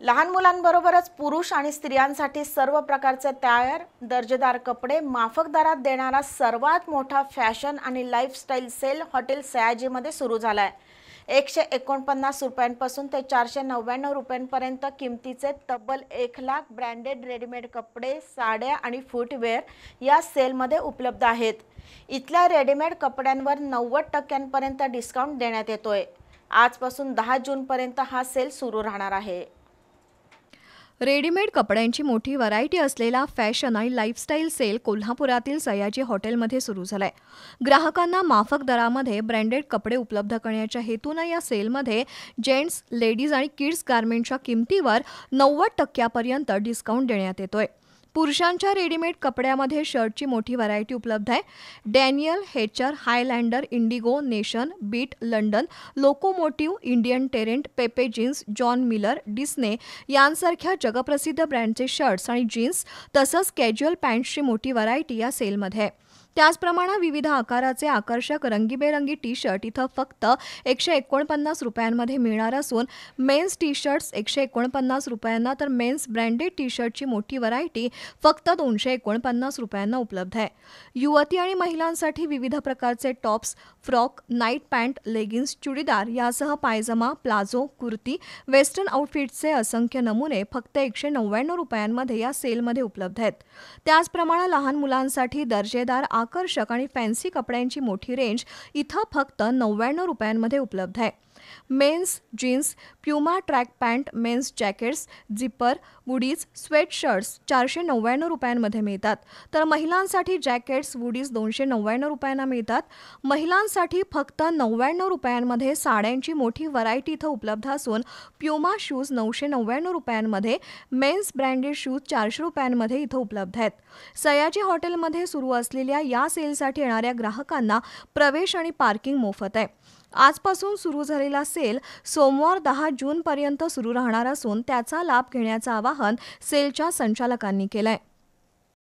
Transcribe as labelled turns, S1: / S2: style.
S1: लहान मुलांबरोबरच पुरुष आणि स्त्रियांसाठी सर्व प्रकारचे तयार दर्जेदार कपडे माफक दरात देणारा सर्वात मोठा फॅशन आणि लाईफस्टाईल सेल हॉटेल सयाजीमध्ये सुरू झाला आहे। 149 रुपयांपासून ते 499 रुपयांपर्यंत किमतीचे तब्बल 1 लाख ब्रँडेड रेडीमेड कपडे, साड्या आणि फूटवेअर या सेलमध्ये उपलब्ध आहेत। इथल्या रेडीमेड कपड्यांवर 90% डिस्काउंट देण्यात येतोय। आजपासून 10 जूनपर्यंत हा सेल सुरू राहणार आहे।
S2: रेडीमेड कपड्यांची मोठी व्हरायटी असलेला फॅशन आणि लाईफस्टाईल सेल कोल्हापुरातील सयाजी हॉटेलमध्ये सुरू झालाय। ग्राहकांना माफक दरामध्ये ब्रँडेड कपडे उपलब्ध करण्याच्या हेतून या सेलमध्ये जेंट्स, लेडीज आणि किड्स गारमेंटच्या किमतीवर 90% डिस्काउंट देण्यात येतोय। पुरुषांच्या रेडीमेड कपड्यामध्ये शर्टची मोठी व्हरायटी उपलब्ध आहे। डॅनियल, हेचर, Highlander, Indigo, Nation, Beat, London, Locomotive, Indian Terrain, Pepe Jeans, John Miller, Disney यांसारख्या जगप्रसिद्ध ब्रँडचे शर्ट्स आणि जीन्स तसंच कॅज्युअल पॅन्ट्सची मोठी व्हरायटी या सेलमध्ये आहे। त्याचप्रमाणे विविध आकाराचे आकर्षक रंगीबेरंगी टी शर्ट इथं फक्त 149 रुपयांमध्ये मिळणार असून मेन्स टी शर्ट्स 149 रुपयांना तर मेन्स ब्रँडेड टी शर्टची मोठी व्हरायटी फक्त 249 रुपयांना उपलब्ध आहे। युवती आणि महिलांसाठी विविध प्रकारचे tops, frock, night pant, leggings, churidar यासह पायजमा, प्लाझो, कुर्ती, वेस्टर्न आउटफिट्सचे असंख्य नमुने फक्त 199 रुपयांमध्ये या सेलमध्ये उपलब्ध आहेत। त्याचप्रमाणे लहान मुलांसाठी दर्जेदार आकर्षक आणि फॅन्सी कपड्यांची मोठी रेंज इथं फक्त 99 रुपयांमध्ये उपलब्ध आहे। Men's jeans, Puma track pant, men's jackets, zipper, Woodies, sweat shirts 499 रुपयांमध्ये मिळतात, तर महिलांसाठी जॅकेट्स, वुडीज 299 रुपयांना मिळतात। महिलांसाठी फक्त 99 रुपयांमध्ये साड्यांची मोठी व्हरायटी इथं उपलब्ध असून प्युमा शूज 999 रुपयांमध्ये, मेन्स ब्रँडेड शूज 400 रुपयांमध्ये इथं उपलब्ध आहेत। सयाजी हॉटेलमध्ये सुरू असलेल्या या सेलसाठी येणाऱ्या ग्राहकांना प्रवेश आणि पार्किंग मोफत आहे। आजपासून सुरू झालेला सेल सोमवार 10 जूनपर्यंत सुरू राहणार असून त्याचा लाभ घेण्याचं आवाहन सेलच्या संचालकांनी केलंय।